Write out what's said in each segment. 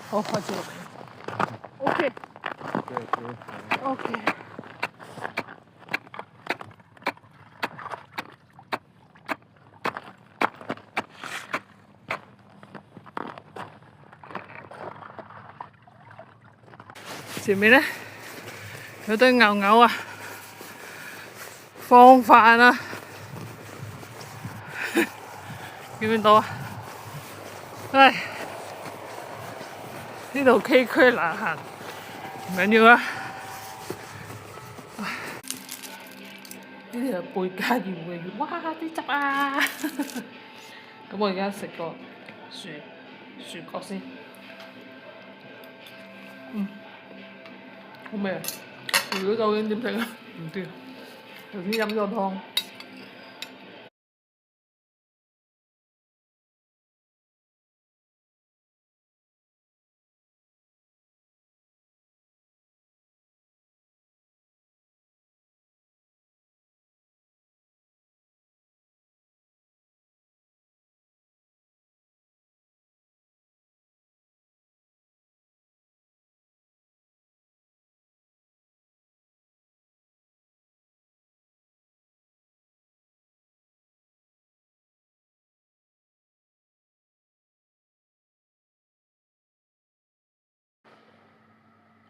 好，開始錄。OK。OK。前面呢有堆牛牛啊，放飯啊，見唔見到啊？唉，呢度崎嶇難行，唔緊要啊。呢啲係貝加鹽嘅魚，哇！啲汁啊！咁我而家食個薯角先，好味啊！如果究竟點食啊？唔知，頭先飲咗湯。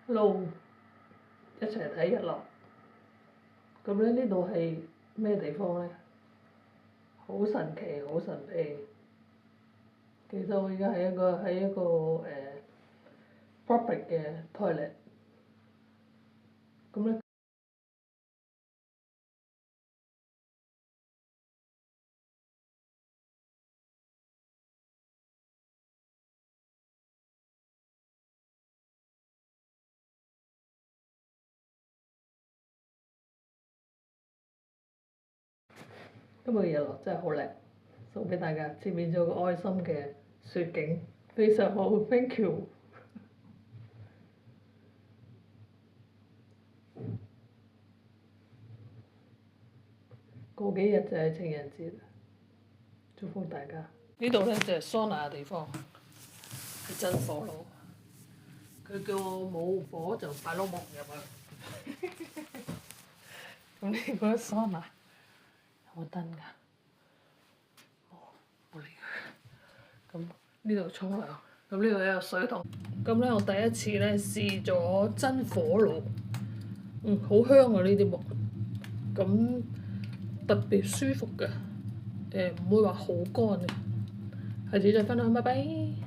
Hello，一齊睇日落。咁咧呢度係咩地方咧？好神奇，好神秘。其實我而家喺一個public 嘅 toilet。咁咧，今日嘅日落真係好靚，送俾大家。前面仲有個愛心嘅雪景，非常好 ，thank you。過幾日就係情人節，祝福大家。呢度咧就係桑拿嘅地方，係真火爐。佢叫我冇火就擺碌木入去。咁你覺得桑拿有冇燈㗎？冇理佢。咁呢度沖涼，咁呢度有水桶。咁咧我第一次咧試咗真火爐，好香啊呢啲木，咁特別舒服嘅，唔會話好乾嘅。下次再分享，拜拜。